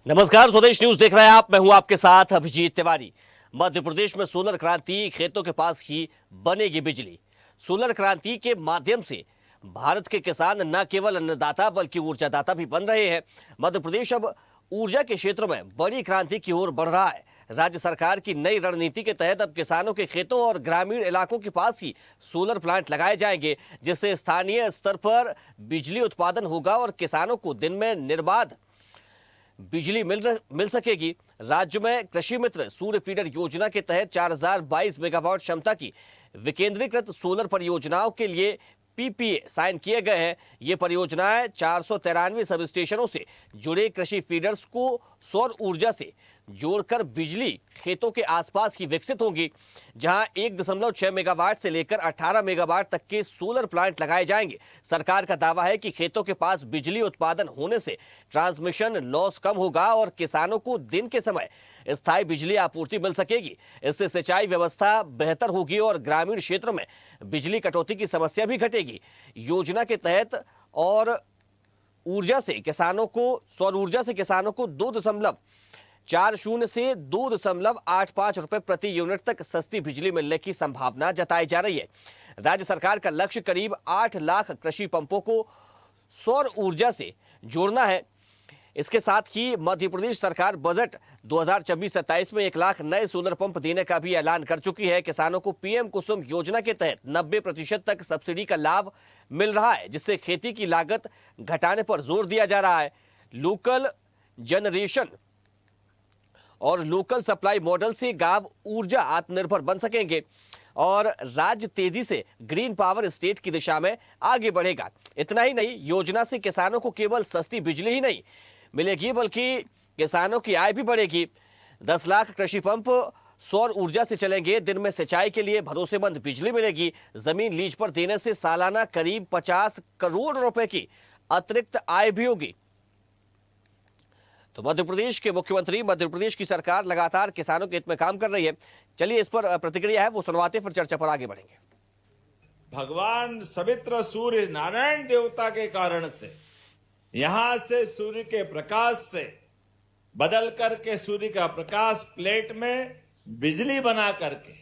नमस्कार, स्वदेश न्यूज देख रहे हैं आप। मैं हूं आपके साथ अभिजीत तिवारी। मध्य प्रदेश में सोलर क्रांति, खेतों के पास ही बनेगी बिजली। सोलर क्रांति के माध्यम से भारत के किसान न केवल अन्नदाता बल्कि ऊर्जादाता भी बन रहे हैं। मध्य प्रदेश अब ऊर्जा के क्षेत्र में बड़ी क्रांति की ओर बढ़ रहा है। राज्य सरकार की नई रणनीति के तहत अब किसानों के खेतों और ग्रामीण इलाकों के पास ही सोलर प्लांट लगाए जाएंगे, जिससे स्थानीय स्तर पर बिजली उत्पादन होगा और किसानों को दिन में निर्बाध बिजली मिल सकेगी। राज्य में कृषि मित्र सूर्य फीडर योजना के तहत 4022 मेगावाट क्षमता की विकेंद्रीकृत सोलर परियोजनाओं के लिए पीपीए साइन किए गए हैं। ये परियोजनाएं 493 सब स्टेशनों से जुड़े कृषि फीडर्स को सौर ऊर्जा से जोड़कर बिजली खेतों के आसपास ही विकसित होंगी, जहां 1.6 मेगावाट से लेकर 18 मेगावाट तक के सोलर प्लांट लगाए जाएंगे। सरकार का दावा है कि खेतों के पास बिजली उत्पादन होने से ट्रांसमिशन लॉस कम होगा और किसानों को दिन के समय स्थायी बिजली आपूर्ति मिल सकेगी। इससे सिंचाई व्यवस्था बेहतर होगी और ग्रामीण क्षेत्रों में बिजली कटौती की समस्या भी घटेगी। योजना के तहत और सौर ऊर्जा से किसानों को 2.40 से 2.85 रुपए प्रति यूनिट तक सस्ती बिजली मिलने की संभावना जताई जा रही है। राज्य सरकार का लक्ष्य करीब 8 लाख कृषि पंपों को सौर ऊर्जा से जोड़ना है। इसके साथ ही मध्य प्रदेश सरकार बजट 2024-27 में 1 लाख नए सोलर पंप देने का भी ऐलान कर चुकी है। किसानों को पीएम कुसुम योजना के तहत 90% तक सब्सिडी का लाभ मिल रहा है, जिससे खेती की लागत घटाने पर जोर दिया जा रहा है। लोकल जनरेशन और लोकल सप्लाई मॉडल से गांव ऊर्जा आत्मनिर्भर बन सकेंगे और राज्य तेजी से ग्रीन पावर स्टेट की दिशा में आगे बढ़ेगा। इतना ही नहीं, योजना से किसानों को केवल सस्ती बिजली ही नहीं मिलेगी बल्कि किसानों की आय भी बढ़ेगी। 10 लाख कृषि पंप सौर ऊर्जा से चलेंगे। दिन में सिंचाई के लिए भरोसेमंद बिजली मिलेगी। जमीन लीज पर देने से सालाना करीब 50 करोड़ रुपए की अतिरिक्त आय भी होगी। तो मध्य प्रदेश के मुख्यमंत्री, मध्य प्रदेश की सरकार लगातार किसानों के हित में काम कर रही है। चलिए इस पर प्रतिक्रिया है वो सुनवाते, फिर चर्चा पर आगे बढ़ेंगे। भगवान सवित्र सूर्य नारायण देवता के कारण से यहां से सूर्य के प्रकाश से बदल करके सूर्य का प्रकाश प्लेट में बिजली बना करके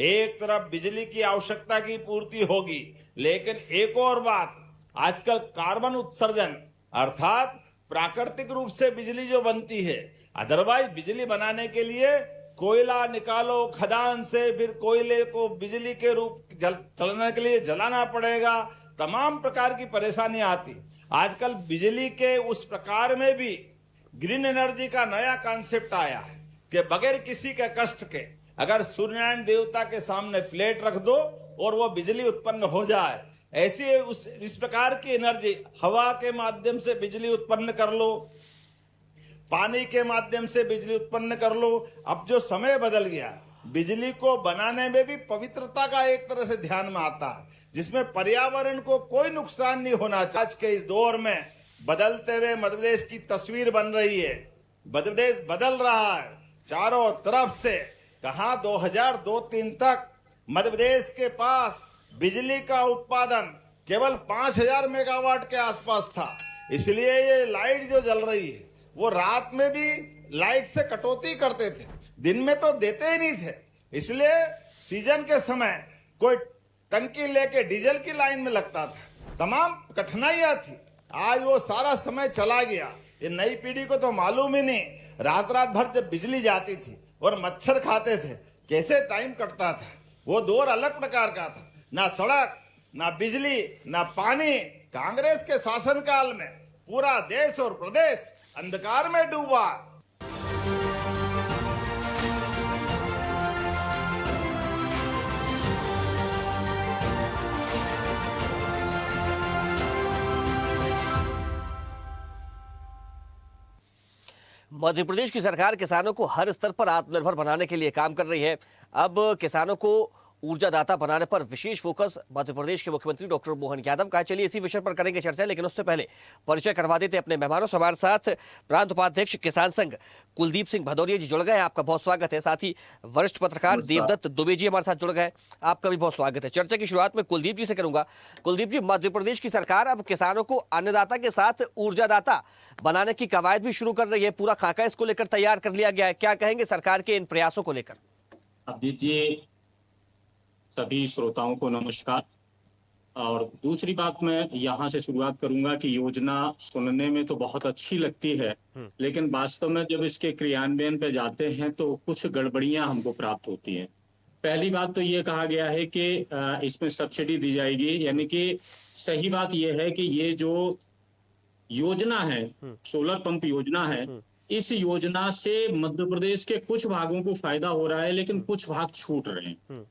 एक तरफ बिजली की आवश्यकता की पूर्ति होगी, लेकिन एक और बात, आजकल कार्बन उत्सर्जन अर्थात प्राकृतिक रूप से बिजली जो बनती है, अदरवाइज बिजली बनाने के लिए कोयला निकालो खदान से, फिर कोयले को बिजली के रूप चलने के लिए जलाना पड़ेगा, तमाम प्रकार की परेशानी आती। आजकल बिजली के उस प्रकार में भी ग्रीन एनर्जी का नया कॉन्सेप्ट आया है कि बगैर किसी के कष्ट के अगर सूर्यनारायण देवता के सामने प्लेट रख दो और वो बिजली उत्पन्न हो जाए। ऐसी इस प्रकार की एनर्जी हवा के माध्यम से बिजली उत्पन्न कर लो, पानी के माध्यम से बिजली उत्पन्न कर लो। अब जो समय बदल गया, बिजली को बनाने में भी पवित्रता का एक तरह से ध्यान में आता है, जिसमें पर्यावरण को कोई नुकसान नहीं होना चाहिए। आज के इस दौर में बदलते हुए मध्य प्रदेश की तस्वीर बन रही है। मध्य प्रदेश बदल रहा है चारों तरफ से। कहा 2002-3 तक मध्य प्रदेश के पास बिजली का उत्पादन केवल 5000 मेगावाट के आसपास था। इसलिए ये लाइट जो जल रही है वो रात में भी लाइट से कटौती करते थे, दिन में तो देते ही नहीं थे। इसलिए सीजन के समय कोई टंकी लेके डीजल की लाइन में लगता था, तमाम कठिनाइयां थी। आज वो सारा समय चला गया। ये नई पीढ़ी को तो मालूम ही नहीं। रात रात भर जब बिजली जाती थी और मच्छर खाते थे, कैसे टाइम कटता था। वो दौर अलग प्रकार का था। ना सड़क, ना बिजली, ना पानी। कांग्रेस के शासनकाल में पूरा देश और प्रदेश अंधकार में डूबा। मध्य प्रदेश की सरकार किसानों को हर स्तर पर आत्मनिर्भर बनाने के लिए काम कर रही है। अब किसानों को ऊर्जादाता बनाने पर विशेष फोकस मध्य प्रदेश के मुख्यमंत्री डॉक्टर मोहन यादव का। चलिए इसी विषय पर करेंगे चर्चा, लेकिन उससे पहले परिचय करवा देते अपने मेहमानों से। हमारे साथ प्रांत उपाध्यक्ष किसान संघ कुलदीप सिंह भदौरिया जी जुड़ गए, आपका बहुत स्वागत है। साथ ही वरिष्ठ पत्रकार देवदत्त दुबे जी हमारे साथ जुड़ गए, आपका भी बहुत स्वागत है। चर्चा की शुरुआत में कुलदीप जी से करूंगा। कुलदीप जी, मध्य प्रदेश की सरकार अब किसानों को अन्नदाता के साथ ऊर्जादाता बनाने की कवायद भी शुरू कर रही है, पूरा खाका इसको लेकर तैयार कर लिया गया है। क्या कहेंगे सरकार के इन प्रयासों को लेकर? अभिजीत जी, सभी श्रोताओं को नमस्कार। और दूसरी बात, मैं यहाँ से शुरुआत करूंगा कि योजना सुनने में तो बहुत अच्छी लगती है, लेकिन वास्तव में जब इसके क्रियान्वयन पे जाते हैं तो कुछ गड़बड़ियां हमको प्राप्त होती हैं। पहली बात तो ये कहा गया है कि इसमें सब्सिडी दी जाएगी, यानी कि सही बात ये है कि ये जो योजना है, सोलर पंप योजना है, इस योजना से मध्य प्रदेश के कुछ भागों को फायदा हो रहा है, लेकिन कुछ भाग छूट रहे हैं।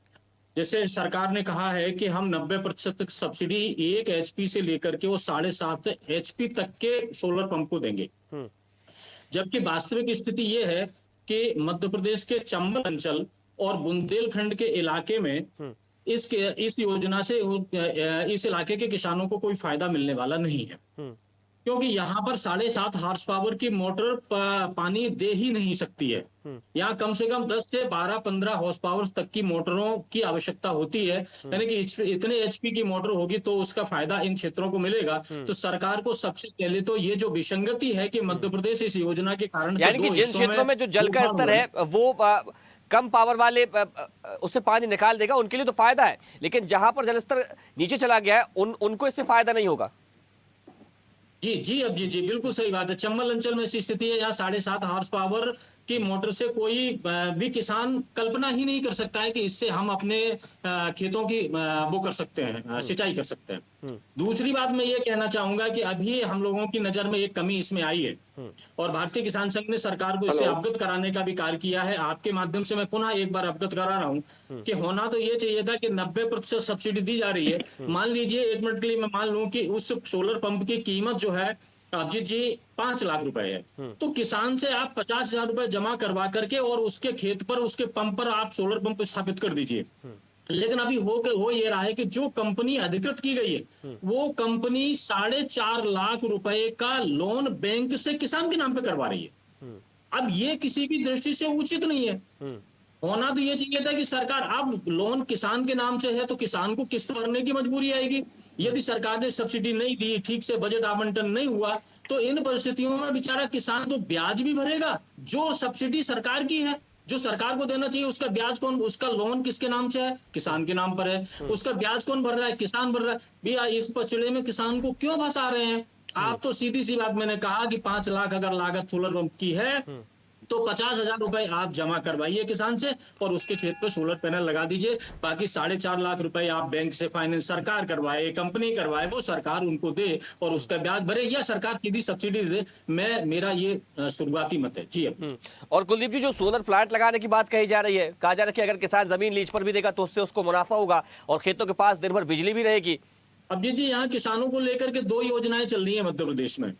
जैसे सरकार ने कहा है कि हम 90% तक सब्सिडी 1 HP से लेकर के वो 7.5 HP तक के सोलर पंप को देंगे, जबकि वास्तविक स्थिति ये है कि मध्य प्रदेश के चंबल अंचल और बुंदेलखंड के इलाके में इस योजना से इस इलाके के किसानों को कोई फायदा मिलने वाला नहीं है, क्योंकि यहाँ पर 7.5 हॉर्स पावर की मोटर पानी दे ही नहीं सकती है। यहाँ कम से कम 10 से 12-15 हॉर्स पावर तक की मोटरों की आवश्यकता होती है, यानी कि इतने HP की मोटर होगी तो उसका फायदा इन क्षेत्रों को मिलेगा। तो सरकार को सबसे पहले तो ये जो विसंगति है कि मध्य प्रदेश इस योजना के कारण यानी कि जिन क्षेत्रों में जो जल का स्तर है वो कम पावर वाले उससे पानी निकाल देगा, उनके लिए तो फायदा है, लेकिन जहां पर जल स्तर नीचे चला गया है उनको इससे फायदा नहीं होगा। जी अभिजीत जी, बिल्कुल सही बात है। चंबल अंचल में ऐसी स्थिति है, यहाँ 7.5 हॉर्स पावर की मोटर से कोई भी किसान कल्पना ही नहीं कर सकता है कि इससे हम अपने खेतों की वो कर सकते हैं, सिंचाई कर सकते हैं। दूसरी बात मैं ये कहना चाहूंगा कि अभी हम लोगों की नजर में एक कमी इसमें आई है, और भारतीय किसान संघ ने सरकार को इससे अवगत कराने का भी कार्य किया है। आपके माध्यम से मैं पुनः एक बार अवगत करा रहा हूँ कि होना तो ये चाहिए था कि 90% सब्सिडी दी जा रही है। मान लीजिए, 1 मिनट के लिए मैं मान लूं कि उस सोलर पंप की कीमत जो है अभिजीत जी 5 लाख रुपए है, तो किसान से आप 50,000 रुपए जमा करवा करके और उसके खेत पर, उसके पंप पर आप सोलर पंप स्थापित कर दीजिए। लेकिन अभी हो ये रहा है कि जो कंपनी अधिकृत की गई है वो कंपनी 4.5 लाख रुपए का लोन बैंक से किसान के नाम पे करवा रही है। अब ये किसी भी दृष्टि से उचित नहीं है। होना तो ये चाहिए था कि सरकार, अब लोन किसान के नाम से है तो किसान को किस्त भरने की मजबूरी आएगी। यदि सरकार ने सब्सिडी नहीं दी, ठीक से बजट आवंटन नहीं हुआ, तो इन परिस्थितियों में बेचारा किसान तो ब्याज भी भरेगा। जो सब्सिडी सरकार की है, जो सरकार को देना चाहिए, उसका ब्याज कौन, उसका लोन किसके नाम से है? किसान के नाम पर है। उसका ब्याज कौन भर रहा है? किसान भर रहा है। भैया, इस पचड़े में किसान को क्यों फंसा रहे हैं आप? तो सीधी सी बात मैंने कहा कि 5 लाख अगर लागत सोलर पंप की है तो 50,000 रुपए आप जमा करवाइए किसान से और उसके खेत पे सोलर पैनल लगा दीजिए। बाकी 4.5 लाख रुपए आप बैंक से फाइनेंस सरकार करवाए, कंपनी करवाए, वो सरकार उनको दे और उसका ब्याज भरे, या सरकार सीधी सब्सिडी दे। मेरा ये शुरुआती मत है जी। और कुलदीप जी, जो सोलर प्लांट लगाने की बात कही जा रही है, कहा जा रहा है कि अगर किसान जमीन लीज पर भी देगा तो उससे उसको मुनाफा होगा और खेतों के पास दिन भर बिजली भी रहेगी। अभिजीत जी, यहाँ किसानों को लेकर के 2 योजनाएं चल रही है मध्य प्रदेश में।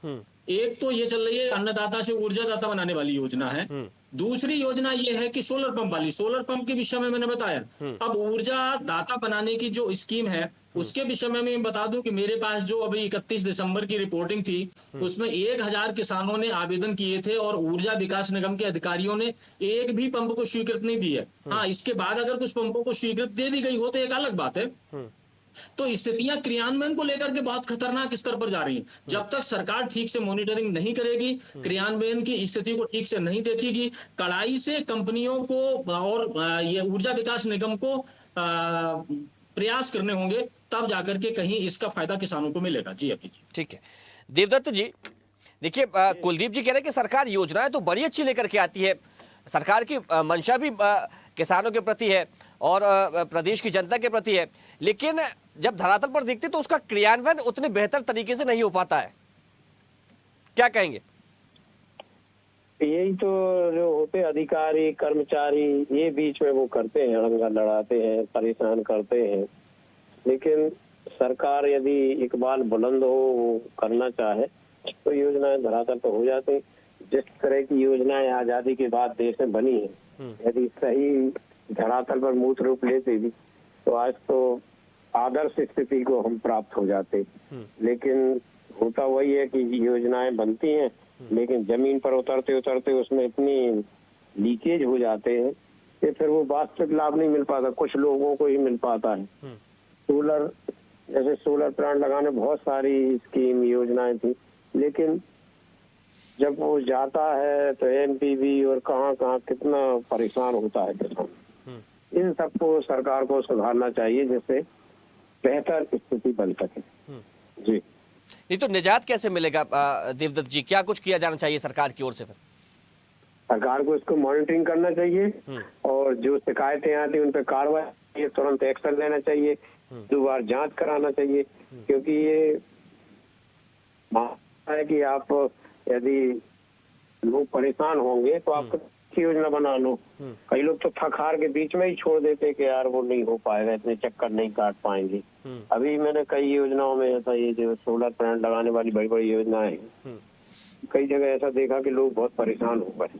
एक तो ये चल रही है अन्नदाता से ऊर्जादाता बनाने वाली योजना है। दूसरी योजना ये है कि सोलर पंप वाली, सोलर पंप के विषय में मैंने बताया। अब ऊर्जादाता बनाने की जो स्कीम है उसके विषय में मैं बता दूं कि मेरे पास जो अभी 31 दिसंबर की रिपोर्टिंग थी उसमें 1000 किसानों ने आवेदन किए थे और ऊर्जा विकास निगम के अधिकारियों ने एक भी पंप को स्वीकृत नहीं दी है। हाँ, इसके बाद अगर कुछ पंपों को स्वीकृत दे दी गई हो तो एक अलग बात है। तो स्थितियां क्रियान्वयन को लेकर के बहुत खतरनाक स्तर पर जा रही हैं। जब तक सरकार ठीक से मॉनिटरिंग नहीं करेगी, क्रियान्वयन की स्थिति को ठीक से नहीं देखेगी, कड़ाई से कंपनियों को और ये ऊर्जा विकास निगम को प्रयास करने होंगे, तब जाकर के कहीं इसका फायदा किसानों को मिलेगा। जी अभी ठीक है। देवदत्त जी, देखिए, कुलदीप जी कह रहे हैं कि सरकार योजनाएं तो बड़ी अच्छी लेकर के आती है, सरकार की मंशा भी किसानों के प्रति है और प्रदेश की जनता के प्रति है, लेकिन जब धरातल पर देखते तो उसका क्रियान्वयन उतने बेहतर तरीके से नहीं हो पाता है। क्या कहेंगे? यही तो जो होते अधिकारी कर्मचारी, ये बीच में वो करते हैं, अड़ंगा लड़ाते हैं, परेशान करते हैं। लेकिन सरकार यदि इकबाल बुलंद हो, वो करना चाहे तो योजनाएं धरातल पर हो जाती। जिस तरह की योजनाएं आजादी के बाद देश में बनी है, यदि सही धरातल पर मूर्त रूप लेते भी तो आज तो आदर्श स्थिति को हम प्राप्त हो जाते। लेकिन होता वही है कि योजनाएं बनती हैं, लेकिन जमीन पर उतरते उतरते उसमें इतनी लीकेज हो जाते हैं कि फिर वो वास्तविक लाभ नहीं मिल पाता, कुछ लोगों को ही मिल पाता है। सोलर, जैसे सोलर प्लांट लगाने बहुत सारी स्कीम योजनाएं थी, लेकिन जब वो जाता है तो एनपीवी और कहाँ कहाँ कितना परेशान होता है किसान। इन सबको सरकार को सुधारना चाहिए जिससे बेहतर स्थिति बन सके। जी नहीं तो निजात कैसे मिलेगा देवदत्त जी, क्या कुछ किया जाना चाहिए सरकार की ओर से? फिर सरकार को इसको मॉनिटरिंग करना चाहिए और जो शिकायतें आती हैं उन पर कार्रवाई, तुरंत एक्शन लेना चाहिए, 2 बार जांच कराना चाहिए। क्योंकि ये है कि आप यदि लोग परेशान होंगे तो आप अच्छी योजना बना लो। कई लोग तो थक हार के बीच में ही छोड़ देते कि यार वो नहीं हो पाएगा, इतने चक्कर नहीं काट पाएंगे। अभी मैंने कई योजनाओं में ऐसा, ये जो सोलर प्लांट लगाने वाली बड़ी बड़ी योजनाएं हैं, कई जगह ऐसा देखा कि लोग बहुत परेशान हो गए।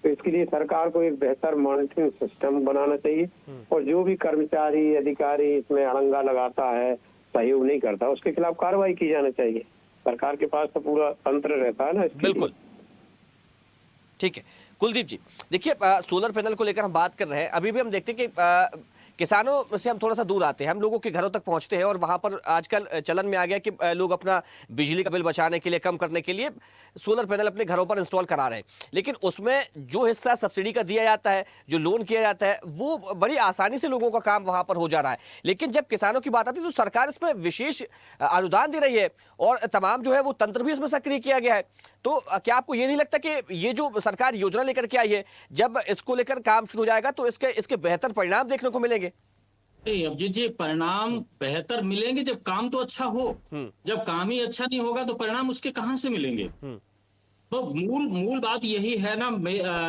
तो इसके लिए सरकार को एक बेहतर मॉनिटरिंग सिस्टम बनाना चाहिए और जो भी कर्मचारी अधिकारी इसमें अड़ंगा लगाता है, सहयोग नहीं करता, उसके खिलाफ कार्रवाई की जानी चाहिए। सरकार के पास तो पूरा तंत्र रहता है ना इसके लिए। बिल्कुल ठीक है। कुलदीप जी, देखिए सोलर पैनल को लेकर हम बात कर रहे हैं, अभी भी हम देखते हैं कि किसानों से हम थोड़ा सा दूर आते हैं, हम लोगों के घरों तक पहुंचते हैं और वहां पर आजकल चलन में आ गया कि लोग अपना बिजली का बिल बचाने के लिए, कम करने के लिए सोलर पैनल अपने घरों पर इंस्टॉल करा रहे हैं। लेकिन उसमें जो हिस्सा सब्सिडी का दिया जाता है, जो लोन किया जाता है, वो बड़ी आसानी से लोगों का काम वहां पर हो जा रहा है। लेकिन जब किसानों की बात आती है तो सरकार इसमें विशेष अनुदान दे रही है और तमाम जो है वो तंत्र भी इसमें सक्रिय किया गया है। तो क्या आपको ये नहीं लगता कि ये जो सरकार योजना लेकर के आई है, जब इसको लेकर काम शुरू हो जाएगा तो इसके बेहतर परिणाम देखने को मिलेंगे? अभिजीत जी, परिणाम बेहतर मिलेंगे जब काम तो अच्छा हो। जब काम ही अच्छा नहीं होगा तो परिणाम उसके कहां से मिलेंगे? तो मूल बात यही है ना,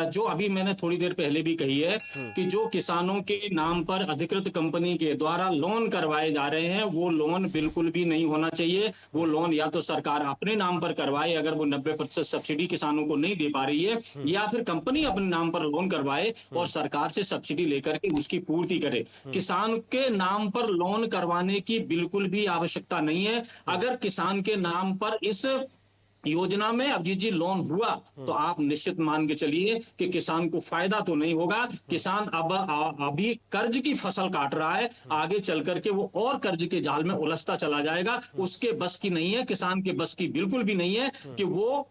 जो अभी मैंने थोड़ी देर पहले भी कही है कि जो किसानों के नाम पर अधिकृत कंपनी के द्वारा लोन करवाए जा रहे हैं, वो लोन बिल्कुल भी नहीं होना चाहिए। वो लोन या तो सरकार अपने नाम पर करवाए अगर वो 90% सब्सिडी किसानों को नहीं दे पा रही है, या फिर कंपनी अपने नाम पर लोन करवाए और सरकार से सब्सिडी लेकर के उसकी पूर्ति करे। किसान के नाम पर लोन करवाने की बिल्कुल भी आवश्यकता नहीं है। अगर किसान के नाम पर इस योजना में अभिजीत जी लोन हुआ तो आप निश्चित मान के चलिए कि किसान को फायदा तो नहीं होगा। किसान अभी कर्ज की फसल काट रहा है, आगे चल करके वो और कर्ज के जाल में उलझता चला जाएगा। उसके बस की नहीं है, किसान के बस की बिल्कुल भी नहीं है कि वो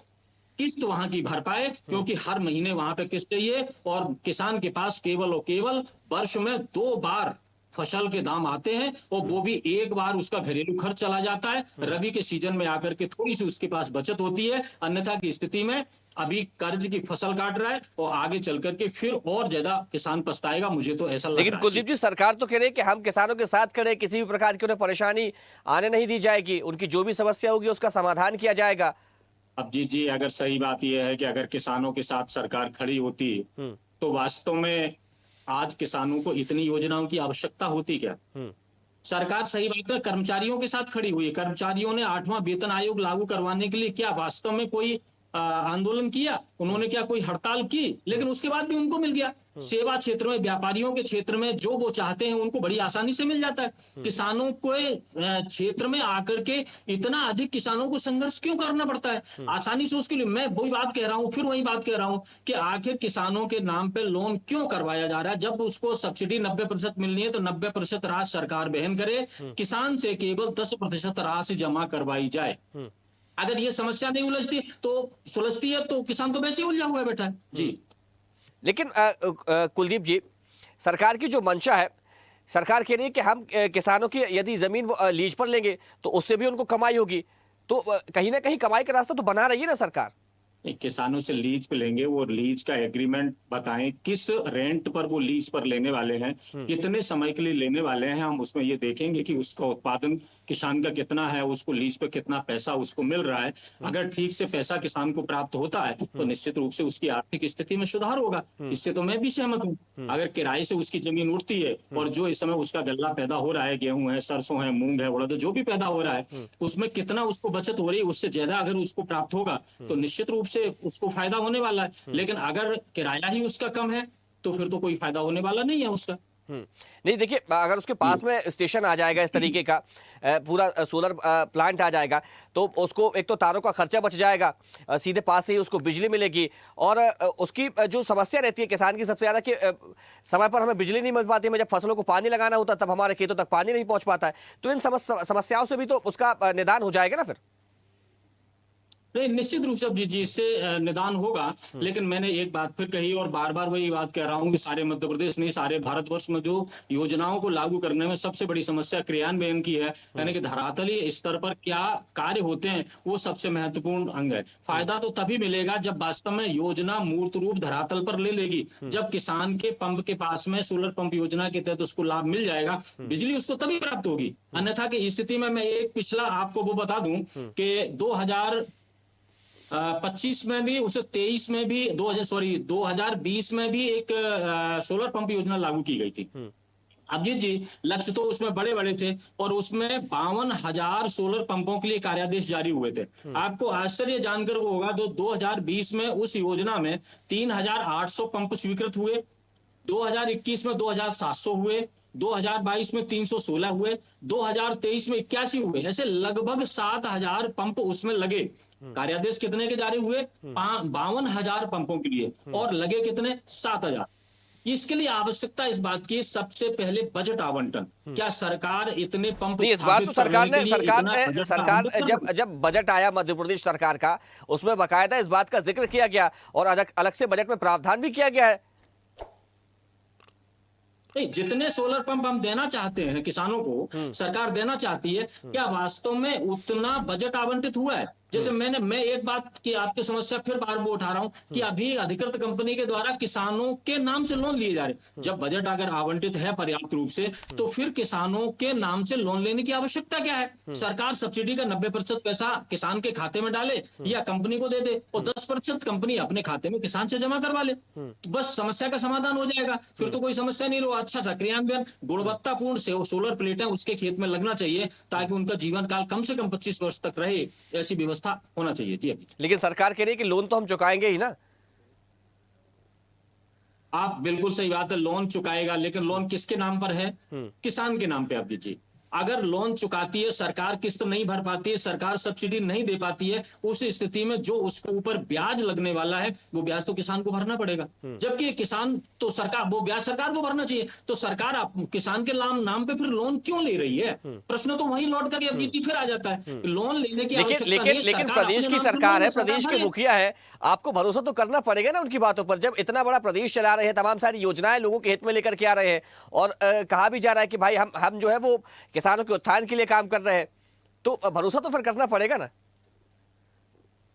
किस्त वहां की भर पाए, क्योंकि हर महीने वहां पे किस्त चाहिए और किसान के पास केवल और केवल वर्ष में 2 बार फसल के दाम आते हैं और वो भी एक बार उसका घरेलू खर्च चला जाता है। रबी के सीजन में आकर के थोड़ी सी उसके पास बचत होती है, अन्यथा की स्थिति में अभी कर्ज की फसल काट रहा है और आगे चल करके फिर और ज्यादा किसान पछताएगा। मुझे तो ऐसा लग रहा है। लेकिन कुलदीप जी, सरकार तो कह रही है कि हम किसानों के साथ खड़े, किसी भी प्रकार की उन्हें परेशानी आने नहीं दी जाएगी, उनकी जो भी समस्या होगी उसका समाधान किया जाएगा। अभिजीत जी, अगर सही बात यह है कि अगर किसानों के साथ सरकार खड़ी होती तो वास्तव में आज किसानों को इतनी योजनाओं की आवश्यकता होती क्या? सरकार सही बात है कर्मचारियों के साथ खड़ी हुई है। कर्मचारियों ने 8वां वेतन आयोग लागू करवाने के लिए क्या वास्तव में कोई आंदोलन किया? उन्होंने क्या कोई हड़ताल की? लेकिन उसके बाद भी उनको मिल गया। सेवा क्षेत्र में, व्यापारियों के क्षेत्र में जो वो चाहते हैं उनको बड़ी आसानी से मिल जाता है। किसानों को क्षेत्र में आकर के इतना अधिक किसानों को संघर्ष क्यों करना पड़ता है? आसानी से उसके लिए मैं वही बात कह रहा हूँ, फिर वही बात कह रहा हूँ कि आखिर किसानों के नाम पे लोन क्यों करवाया जा रहा है? जब उसको सब्सिडी 90% मिलनी है तो 90% राशि सरकार वहन करे, किसान से केवल 10% राशि जमा करवाई जाए। अगर ये समस्या नहीं उलझती तो सुलझती है तो किसान तो वैसे ही उलझा हुआ बैठा है। जी लेकिन कुलदीप जी, सरकार की जो मंशा है, सरकार कह रही है कि हम किसानों की यदि जमीन वो लीज पर लेंगे तो उससे भी उनको कमाई होगी, तो कहीं ना कहीं कमाई का रास्ता तो बना रही है ना सरकार। किसानों से लीज पे लेंगे, वो लीज का एग्रीमेंट बताएं, किस रेंट पर वो लीज पर लेने वाले हैं, कितने समय के लिए लेने वाले हैं। हम उसमें ये देखेंगे कि उसका उत्पादन किसान का कितना है, उसको लीज पे कितना पैसा उसको मिल रहा है। अगर ठीक से पैसा किसान को प्राप्त होता है तो निश्चित रूप से उसकी आर्थिक स्थिति में सुधार होगा। इससे तो मैं भी सहमत हूँ। अगर किराए से उसकी जमीन उठती है और जो इस समय उसका गल्ला पैदा हो रहा है, गेहूं है, सरसों है, मूंग है, उड़द, जो भी पैदा हो रहा है, उसमें कितना उसको बचत हो रही है, उससे ज्यादा अगर उसको प्राप्त होगा तो निश्चित रूप से उसको फायदा होने वाला है। लेकिन अगर किराया ही उसका कम है तो फिर तो कोई फायदा होने वाला नहीं है उसका। नहीं देखिए, अगर उसके पास में स्टेशन आ जाएगा इस तरीके का, पूरा सोलर प्लांट आ जाएगा, तो उसको एक तो तारों का खर्चा बच जाएगा, सीधे पास से ही उसको बिजली मिलेगी। और उसकी जो समस्या रहती है किसान की सबसे ज्यादा कि समय पर हमें बिजली नहीं मिल पाती है, जब फसलों को पानी लगाना होता है तब हमारे खेतों तक पानी नहीं पहुंच पाता है। तो इन समस्याओं से भी तो उसका निदान हो जाएगा ना फिर। नहीं, निश्चित रूप से अब जी इससे निदान होगा। लेकिन मैंने एक बात फिर कही और बार बार वही बात कह रहा हूं कि सारे मध्य प्रदेश नहीं, सारे भारतवर्ष में जो योजनाओं को लागू करने में सबसे बड़ी समस्या क्रियान्वयन की है, यानी कि धरातलीय स्तर पर क्या कार्य होते हैं, वो सबसे महत्वपूर्ण अंग है। फायदा तो तभी मिलेगा जब वास्तव में योजना मूर्त रूप धरातल पर ले लेगी। जब किसान के पंप के पास में सोलर पंप योजना के तहत उसको लाभ मिल जाएगा, बिजली उसको तभी प्राप्त होगी। अन्यथा की स्थिति में मैं एक पिछला आपको वो बता दूं कि 2025 में भी, उसे 23 में भी, 2020 में भी एक सोलर पंप योजना लागू की गई थी। अभिजीत जी, लक्ष्य तो उसमें बड़े बड़े थे और उसमें 52,000 सोलर पंपों के लिए कार्यादेश जारी हुए थे। आपको आश्चर्य जानकर वो होगा, 2020 में उस योजना में 3,800 पंप स्वीकृत हुए, 2021 में 2,700 हुए, 2022 में 316 हुए, 2023 में 81 हुए। ऐसे लगभग 7,000 पंप उसमें लगे। कार्यादेश कितने के जारी हुए? 52,000 पंपों के लिए, और लगे कितने? 7,000। इसके लिए आवश्यकता इस बात की, सबसे पहले बजट आवंटन। क्या सरकार इतने पंप नहीं, इस बार तो सरकार ने जब बजट आया मध्य प्रदेश सरकार का, उसमें बाकायदा इस बात का जिक्र किया गया और अलग से बजट में प्रावधान भी किया गया है। नहीं, जितने सोलर पंप हम देना चाहते हैं किसानों को, सरकार देना चाहती है, क्या वास्तव में उतना बजट आवंटित हुआ है? जैसे मैं एक बात की आपकी समस्या फिर बार वो उठा रहा हूं कि अभी अधिकृत कंपनी के द्वारा किसानों के नाम से लोन लिए जा रहे। जब बजट अगर आवंटित है पर्याप्त रूप से, तो फिर किसानों के नाम से लोन लेने की आवश्यकता क्या है? सरकार सब्सिडी का 90% पैसा किसान के खाते में डाले या कंपनी को दे दे, और 10% कंपनी अपने खाते में किसान से जमा करवा ले, तो बस समस्या का समाधान हो जाएगा। फिर तो कोई समस्या नहीं रहा। अच्छा सा क्रियान्वयन, गुणवत्तापूर्ण सोलर प्लेटें उसके खेत में लगना चाहिए ताकि उनका जीवन काल कम से कम 25 वर्ष तक रहे, ऐसी व्यवस्था होना चाहिए। जी अभी, लेकिन सरकार कह रही है कि लोन तो हम चुकाएंगे ही ना। आप बिल्कुल सही बात है, लोन चुकाएगा, लेकिन लोन किसके नाम पर है? किसान के नाम पे। आप जी, अगर लोन चुकाती है सरकार, किस्त नहीं भर पाती है सरकार, सब्सिडी नहीं दे पाती है, उस स्थिति में जो उसके ऊपर ब्याज लगने वाला है, वो ब्याज तो किसान को भरना पड़ेगा। जबकि किसान तो सरकार, वो ब्याज सरकार को भरना चाहिए। तो सरकार किसान के नाम पे फिर लोन क्यों ले रही है? प्रश्न तो वही लौट करके अब फिर आ जाता है, लोन लेने की आवश्यकता नहीं है। लेकिन प्रदेश की सरकार है, प्रदेश के मुखिया है, आपको भरोसा तो करना पड़ेगा ना उनकी बातों पर। जब इतना बड़ा प्रदेश चला रहे हैं, तमाम सारी योजनाएं लोगों के हित में लेकर के आ रहे हैं, और कहा भी जा रहा है कि भाई हम जो है वो किसानों के उत्थान के लिए काम कर रहे हैं, तो भरोसा तो फिर करना पड़ेगा ना।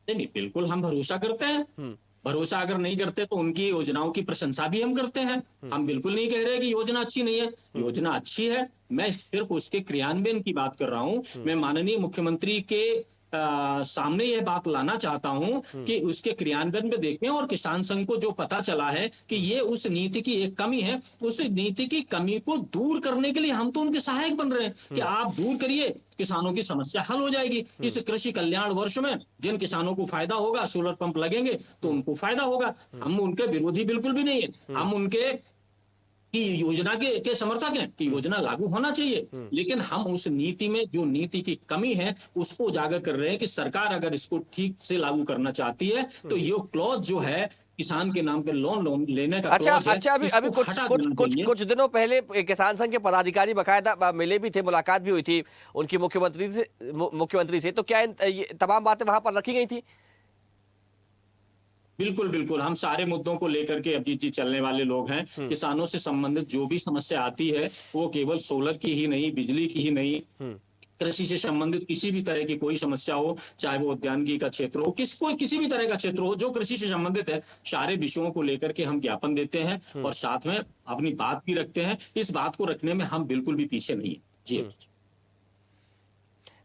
नहीं, बिल्कुल हम भरोसा करते हैं। भरोसा अगर नहीं करते तो उनकी योजनाओं की प्रशंसा भी हम करते हैं। हम बिल्कुल नहीं कह रहे कि योजना अच्छी नहीं है, योजना अच्छी है। मैं सिर्फ उसके क्रियान्वयन की बात कर रहा हूं। मैं माननीय मुख्यमंत्री के सामने यह बात लाना चाहता हूं कि उसके क्रियान्वयन में देखें, और किसान संघ को जो पता चला है कि ये उस नीति की एक कमी है, उस नीति की कमी को दूर करने के लिए हम तो उनके सहायक बन रहे हैं कि आप दूर करिए, किसानों की समस्या हल हो जाएगी। इस कृषि कल्याण वर्ष में जिन किसानों को फायदा होगा, सोलर पंप लगेंगे तो उनको फायदा होगा। हम उनके विरोधी बिल्कुल भी नहीं है, हम उनके कि योजना के समर्थक हैं कि योजना लागू होना चाहिए, लेकिन हम उस नीति में जो नीति की कमी है उसको उजागर कर रहे हैं कि सरकार अगर इसको ठीक से लागू करना चाहती है तो ये क्लॉज जो है किसान के नाम पे लोन लेने का क्लॉज है। अभी कुछ दिनों पहले किसान संघ के पदाधिकारी बकायदा मिले भी थे, मुलाकात भी हुई थी उनकी मुख्यमंत्री से, तो क्या ये तमाम बातें वहां पर रखी गई थी? बिल्कुल बिल्कुल, हम सारे मुद्दों को लेकर के अभिजीत जी चलने वाले लोग हैं। किसानों से संबंधित जो भी समस्या आती है वो केवल सोलर की ही नहीं, बिजली की ही नहीं, कृषि से संबंधित किसी भी तरह की कोई समस्या हो, चाहे वो उद्यानिकी का क्षेत्र हो, किसी भी तरह का क्षेत्र हो जो कृषि से संबंधित है, सारे विषयों को लेकर के हम ज्ञापन देते हैं और साथ में अपनी बात भी रखते हैं। इस बात को रखने में हम बिल्कुल भी पीछे नहीं है। जी,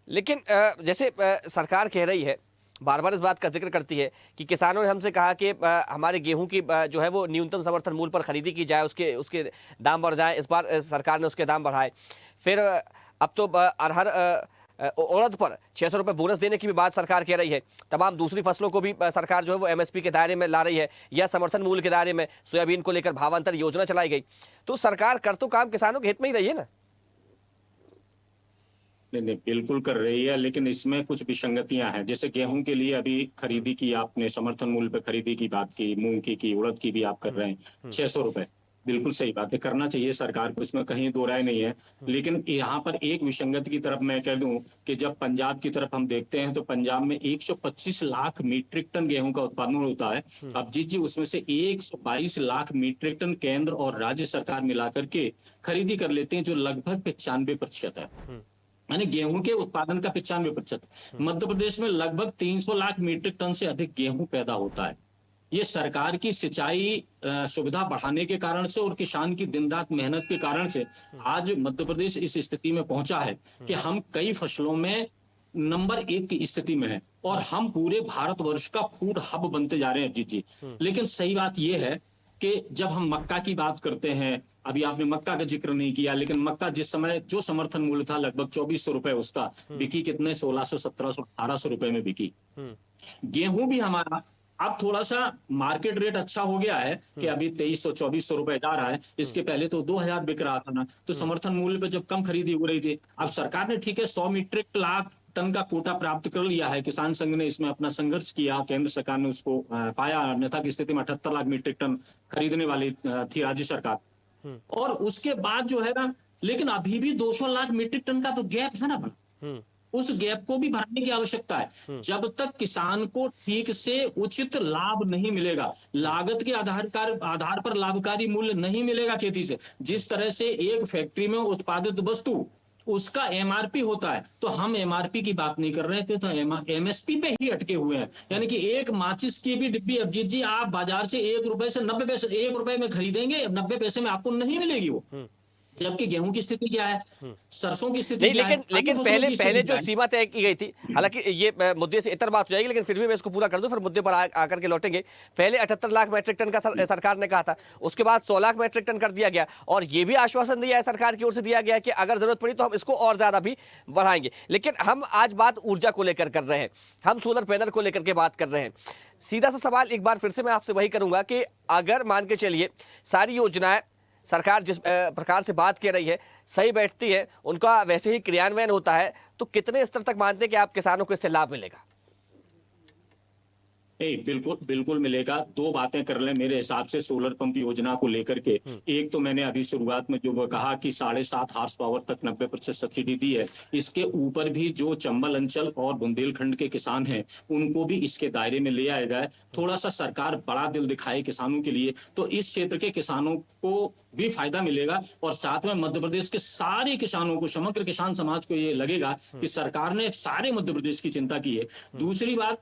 लेकिन जैसे सरकार कह रही है, बार बार इस बात का जिक्र करती है कि किसानों ने हमसे कहा कि हमारे गेहूं की जो है वो न्यूनतम समर्थन मूल्य पर खरीदी की जाए, उसके दाम बढ़ जाए। इस बार सरकार ने उसके दाम बढ़ाए। फिर अब तो अरहर उड़द पर 600 रुपए बोनस देने की भी बात सरकार कह रही है। तमाम दूसरी फसलों को भी सरकार जो है वो एमएसपी के दायरे में ला रही है या समर्थन मूल्य के दायरे में। सोयाबीन को लेकर भावांतर योजना चलाई गई। तो सरकार कर तो काम किसानों के हित में ही रही है ना। नहीं, बिल्कुल कर रही है, लेकिन इसमें कुछ विसंगतियां हैं। जैसे गेहूं के लिए अभी खरीदी की, आपने समर्थन मूल्य पे खरीदी की बात की, मूंग की उड़द की भी आप कर रहे हैं 600 रुपए। बिल्कुल सही बात है, करना चाहिए सरकार को, इसमें कहीं दो राय नहीं है। लेकिन यहाँ पर एक विसंगति की तरफ मैं कह दूं कि जब पंजाब की तरफ हम देखते हैं तो पंजाब में 125 लाख मीट्रिक टन गेहूं का उत्पादन होता है। अब जी उसमें से 122 लाख मीट्रिक टन केंद्र और राज्य सरकार मिलाकर के खरीदी कर लेते हैं, जो लगभग 95% है। यानी गेहूं के उत्पादन का 95%। मध्य प्रदेश में लगभग 300 लाख मीट्रिक टन से अधिक गेहूं पैदा होता है। ये सरकार की सिंचाई सुविधा बढ़ाने के कारण से और किसान की दिन रात मेहनत के कारण से आज मध्य प्रदेश इस स्थिति में पहुंचा है कि हम कई फसलों में नंबर 1 की स्थिति में है और हम पूरे भारतवर्ष का फूड हब बनते जा रहे हैं जी। लेकिन सही बात यह है कि जब हम मक्का की बात करते हैं, अभी आपने मक्का का जिक्र नहीं किया, लेकिन मक्का जिस समय जो समर्थन मूल्य था लगभग 2400 रुपए, उसका बिकी कितने 1600, 1700, 1800 रुपए में बिकी। गेहूं भी हमारा अब थोड़ा सा मार्केट रेट अच्छा हो गया है कि अभी 2300, 2400 रुपए जा रहा है। इसके पहले तो 2000 बिक रहा था ना, तो समर्थन मूल्य पे जब कम खरीदी हो रही थी। अब सरकार ने ठीक है 100 मीट्रिक लाख टन का कोटा प्राप्त कर लिया है। किसान संघ ने इसमें अपना संघर्ष किया, केंद्र सरकार ने उसको पाया, अन्यथा की स्थिति में 78 लाख मीट्रिक टन खरीदने वाली थी राज्य सरकार। और उसके बाद जो है ना, लेकिन अभी भी 200 लाख मीट्रिक टन का तो गैप है ना बना, उस गैप को भी भरने की आवश्यकता है। जब तक किसान को ठीक से उचित लाभ नहीं मिलेगा, लागत के आधार पर लाभकारी मूल्य नहीं मिलेगा खेती से, जिस तरह से एक फैक्ट्री में उत्पादित वस्तु उसका एमआरपी होता है, तो हम एमआरपी की बात नहीं कर रहे थे, तो एमएसपी पे ही अटके हुए हैं। यानी कि एक माचिस की भी डिब्बी अभिजीत जी आप बाजार से 1 रुपए से 90 पैसे, 1 रुपए में खरीदेंगे, 90 पैसे में आपको नहीं मिलेगी वो। जबकि गेहूं की स्थिति क्या है, सरसों की स्थिति क्या है? लेकिन पहले जो सीमा तय की गई थी, हालांकि ये मुद्दे से इतर बात हो जाएगी, लेकिन फिर भी मैं इसको पूरा कर दूं, फिर मुद्दे पर आकर के लौटेंगे। पहले 78 लाख मैट्रिक टन का सरकार ने कहा था, उसके बाद 100 लाख मैट्रिक टन कर दिया गया, और ये भी आश्वासन दिया है सरकार की ओर से दिया गया कि अगर जरूरत पड़ी तो हम इसको और ज्यादा भी बढ़ाएंगे। लेकिन हम आज बात ऊर्जा को लेकर कर रहे हैं, हम सोलर पैनल को लेकर के बात कर रहे हैं। सीधा सा सवाल एक बार फिर से मैं आपसे वही करूंगा कि अगर मान के चलिए सारी योजनाएं सरकार जिस प्रकार से बात कर रही है सही बैठती है, उनका वैसे ही क्रियान्वयन होता है, तो कितने स्तर तक मानते हैं कि आप किसानों को इससे लाभ मिलेगा? बिल्कुल मिलेगा। दो बातें कर लें मेरे हिसाब से सोलर पंप योजना को लेकर के। एक तो मैंने अभी शुरुआत में जो कहा कि 7.5 हार्स पावर तक 90% सब्सिडी दी है। इसके ऊपर भी जो चंबल अंचल और बुंदेलखंड के किसान हैं उनको भी इसके दायरे में ले आया जाए। थोड़ा सा सरकार बड़ा दिल दिखाए किसानों के लिए, तो इस क्षेत्र के किसानों को भी फायदा मिलेगा और साथ में मध्य प्रदेश के सारे किसानों को, समग्र किसान समाज को ये लगेगा कि सरकार ने सारे मध्य प्रदेश की चिंता की है। दूसरी बात,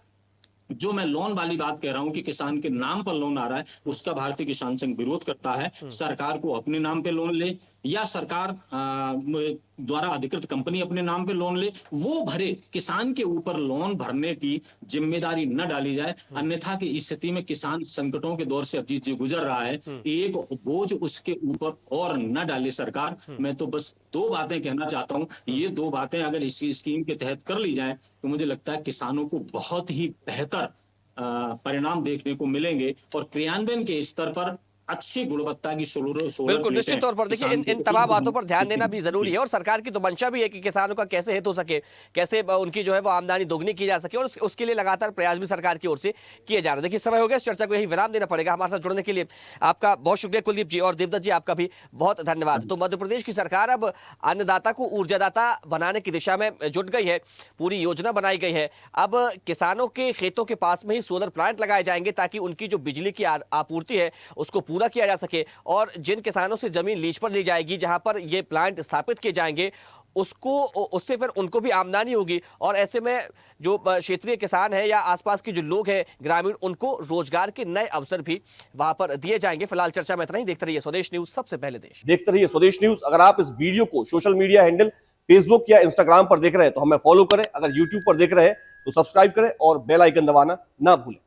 जो मैं लोन वाली बात कह रहा हूं कि किसान के नाम पर लोन आ रहा है, उसका भारतीय किसान संघ विरोध करता है। सरकार को अपने नाम पे लोन ले या सरकार द्वारा अधिकृत कंपनी अपने नाम पे लोन ले, वो भरे, किसान के ऊपर लोन भरने की जिम्मेदारी न डाली जाए। अन्यथा की स्थिति में किसान संकटों के दौर से अभिजीत जी गुजर रहा है, एक बोझ उसके ऊपर और न डाले सरकार। मैं तो बस 2 बातें कहना चाहता हूं, ये 2 बातें अगर इस स्कीम के तहत कर ली जाए तो मुझे लगता है किसानों को बहुत ही बेहतर परिणाम देखने को मिलेंगे और क्रियान्वयन के स्तर पर अच्छी गुणवत्ता की सोलर बिल्कुल निश्चित तौर पर देखिए इन तमाम बातों पर ध्यान देना भी जरूरी है, और सरकार की तो मंशा भी है कि किसानों का कैसे हित हो सके, कैसे उनकी जो है वो आमदनी दोगुनी की जा सके, और उसके लिए लगातार प्रयास भी सरकार की ओर से किए जा रहे हैं। देखिए समय हो गया, इस चर्चा को यही विराम देना पड़ेगा। हमारे साथ जुड़ने के लिए आपका बहुत शुक्रिया कुलदीप जी, और देवदत्त जी आपका भी बहुत धन्यवाद। तो मध्य प्रदेश की सरकार अब अन्नदाता को ऊर्जादाता बनाने की दिशा में जुट गई है, पूरी योजना बनाई गई है। अब किसानों के खेतों के पास में ही सोलर प्लांट लगाए जाएंगे ताकि उनकी जो बिजली की आपूर्ति है उसको पूरा किया जा सके, और जिन किसानों से जमीन लीज पर ली जाएगी जहां पर ये प्लांट स्थापित किए जाएंगे उससे फिर उनको भी आमदनी होगी, और ऐसे में जो क्षेत्रीय किसान है या आसपास के जो लोग हैं ग्रामीण, उनको रोजगार के नए अवसर भी वहां पर दिए जाएंगे। फिलहाल चर्चा में इतना ही। देखते रहिए स्वदेश न्यूज, सबसे पहले देश। देखते रहिए स्वदेश न्यूज। अगर आप इस वीडियो को सोशल मीडिया हैंडल फेसबुक या इंस्टाग्राम पर देख रहे हैं तो हमें फॉलो करें, अगर यूट्यूब पर देख रहे हैं तो सब्सक्राइब करें और बेल आइकन दबाना ना भूलें।